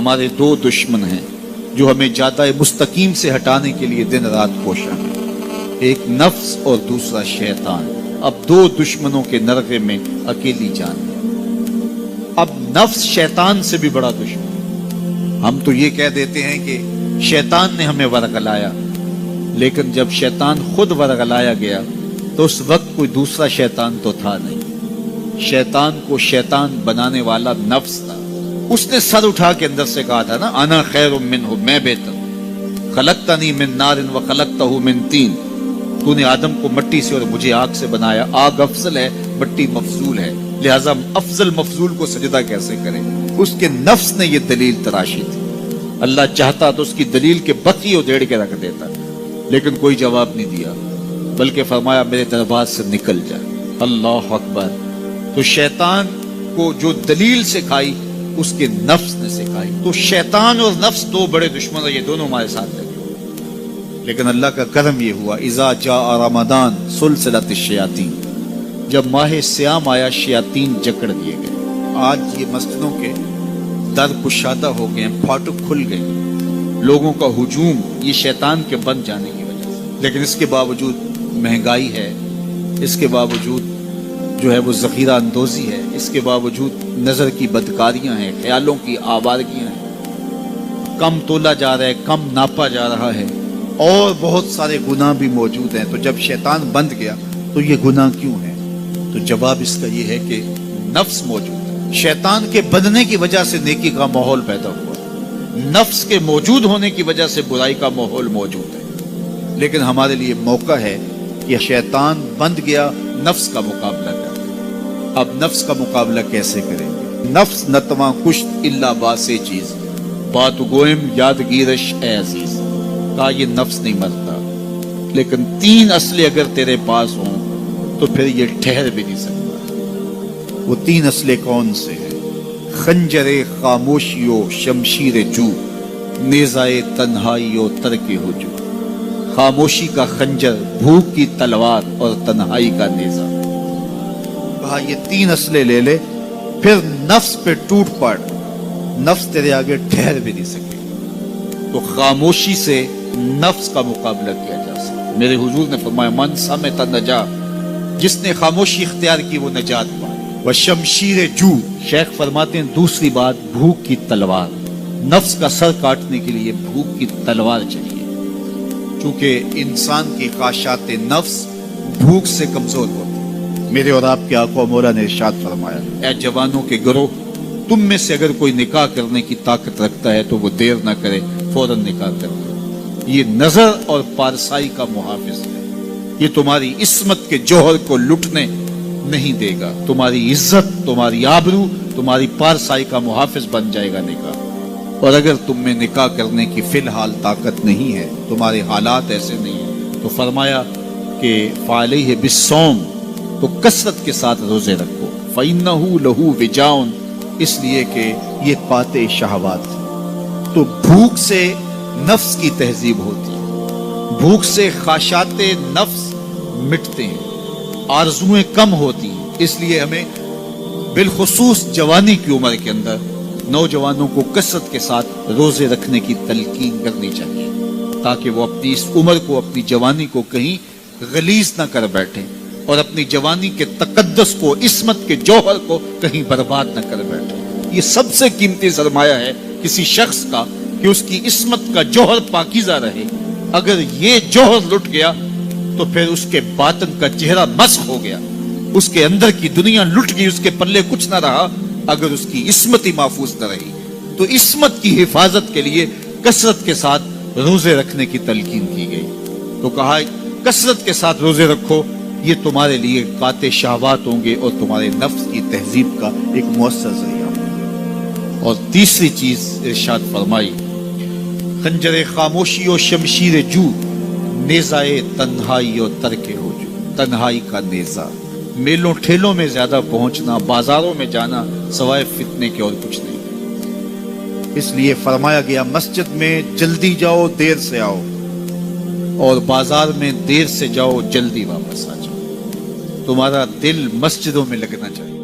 ہمارے دو دشمن ہیں جو ہمیں جادہ مستقیم سے ہٹانے کے لیے دن رات کوشاں ہیں، ایک نفس اور دوسرا شیطان۔ اب دو دشمنوں کے نرغے میں اکیلی جان ہے۔ اب نفس شیطان سے بھی بڑا دشمن۔ ہم تو یہ کہہ دیتے ہیں کہ شیطان نے ہمیں ورگلایا، لیکن جب شیطان خود ورگلایا گیا تو اس وقت کوئی دوسرا شیطان تو تھا نہیں۔ شیطان کو شیطان بنانے والا نفس تھا۔ اس نے سر اٹھا کے اندر سے کہا تھا نا، انا خیر منہ، میں بہتر، خلقتنی من نار وخلقتہ من طین، تو نے آدم کو مٹی سے اور مجھے آگ سے بنایا، آگ افضل ہے، مٹی مفضول ہے، لہذا افضل مفضول کو سجدہ کیسے کریں؟ اس کے نفس نے یہ دلیل تراشی تھی۔ اللہ چاہتا تو اس کی دلیل کے بتی ادھیڑ کے رکھ دیتا، لیکن کوئی جواب نہیں دیا، بلکہ فرمایا میرے دربار سے نکل جا۔ اللہ اکبر۔ تو شیطان کو جو دلیل سکھائی اس کے نفس نے سکھائی۔ تو شیطان اور نفس دو بڑے دشمن ہیں، یہ دونوں ہمارے ساتھ لگے۔ لیکن اللہ کا کرم یہ ہوا، اذا جاء رمضان سلسلۃ الشیاطین، جب ماہ سیام آیا شیاطین جکڑ دیے گئے۔ آج یہ مسجدوں کے در کشادہ ہو گئے ہیں، پھاٹک کھل گئے، لوگوں کا ہجوم یہ شیطان کے بن جانے کی وجہ سے۔ لیکن اس کے باوجود مہنگائی ہے، اس کے باوجود جو ہے وہ ذخیرہ اندوزی ہے، اس کے باوجود نظر کی بدکاریاں ہیں، خیالوں کی آوارگیاں ہیں، کم تولا جا رہا ہے، کم ناپا جا رہا ہے، اور بہت سارے گناہ بھی موجود ہیں۔ تو جب شیطان بند گیا تو یہ گناہ کیوں ہیں؟ تو جواب اس کا یہ ہے کہ نفس موجود ہے۔ شیطان کے بندنے کی وجہ سے نیکی کا ماحول پیدا ہوا، نفس کے موجود ہونے کی وجہ سے برائی کا ماحول موجود ہے۔ لیکن ہمارے لیے موقع ہے کہ شیطان بند گیا، نفس کا مقابلہ کریں۔ اب نفس کا مقابلہ کیسے کریں گے؟ نفس نتواں کشت الا باسے چیز، بات گوئم یادگیرش اے عزیز۔ کہا یہ نفس نہیں مرتا، لیکن تین اسلحے اگر تیرے پاس ہوں تو پھر یہ ٹھہر بھی نہیں سکتا۔ وہ تین اسلحے کون سے ہیں؟ خنجر خاموشی و شمشیر جو، نیزائے تنہائی و ترک ہجو۔ خاموشی کا خنجر، بھوک کی تلوار اور تنہائی کا نیزہ۔ کہا یہ تین اسلحے لے لے، پھر نفس پہ ٹوٹ پڑ، نفس تیرے آگے ٹھہر بھی نہیں سکے۔ تو خاموشی سے نفس کا مقابلہ کیا جا سکتا۔ میرے حضور نے فرمایا من صمت نجا، جس نے خاموشی اختیار کی وہ نجات پائے۔ وشمشیر جو، شیخ فرماتے ہیں دوسری بات بھوک کی تلوار، نفس کا سر کاٹنے کے لیے بھوک کی تلوار چاہیے، چونکہ انسان کی خواہشات نفس بھوک سے کمزور ہوتی۔ میرے اور آپ کے آقا و مولا نے ارشاد فرمایا، اے جوانوں کے گروہ، تم میں سے اگر کوئی نکاح کرنے کی طاقت رکھتا ہے تو وہ دیر نہ کرے، فوراً نکاح کر لے۔ یہ نظر اور پارسائی کا محافظ ہے، یہ تمہاری عصمت کے جوہر کو لٹنے نہیں دے گا، تمہاری عزت، تمہاری آبرو، تمہاری پارسائی کا محافظ بن جائے گا نکاح۔ اور اگر تم میں نکاح کرنے کی فی الحال طاقت نہیں ہے، تمہارے حالات ایسے نہیں ہیں، تو فرمایا کہ فعلیہ بالصوم، تو کثرت کے ساتھ روزے رکھو، فإنہ لہ وجاء، اس لیے کہ یہ قاطع شہوات ہے۔ تو بھوک سے نفس کی تہذیب ہوتی ہے، بھوک سے خواہشات نفس مٹتے ہیں، آرزویں کم ہوتی ہیں۔ اس لیے ہمیں بالخصوص جوانی کی عمر کے اندر نوجوانوں کو کثرت کے ساتھ روزے رکھنے کی تلقین کرنی چاہیے، تاکہ وہ اپنی اس عمر کو، اپنی جوانی کو کہیں غلیظ نہ کر بیٹھیں، اور اپنی جوانی کے تقدس کو، عصمت کے جوہر کو کہیں برباد نہ کر بیٹھیں۔ یہ سب سے قیمتی سرمایہ ہے کسی شخص کا کہ اس کی عصمت کا جوہر پاکیزہ رہے۔ اگر یہ جوہر لٹ گیا تو پھر اس کے باطن کا چہرہ مسخ ہو گیا، اس کے اندر کی دنیا لٹ گئی، اس کے پلے کچھ نہ رہا اگر اس کی عصمت ہی محفوظ نہ رہی۔ تو عصمت کی حفاظت کے لیے کثرت کے ساتھ روزے رکھنے کی تلقین کی گئی۔ تو کہا کثرت کے ساتھ روزے رکھو، یہ تمہارے لیے قاطع شہوات ہوں گے اور تمہارے نفس کی تہذیب کا ایک مؤثر ذریعہ ہوں گے۔ اور تیسری چیز ارشاد فرمائی، خنجر خاموشی و شمشیر جو، نیزائے تنہائی و ترک ہجو، تنہائی کا نیزہ۔ میلوں ٹھیلوں میں زیادہ پہنچنا، بازاروں میں جانا سوائے فتنے کے اور کچھ نہیں۔ اس لیے فرمایا گیا مسجد میں جلدی جاؤ دیر سے آؤ، اور بازار میں دیر سے جاؤ جلدی واپس آ جاؤ۔ تمہارا دل مسجدوں میں لگنا چاہیے۔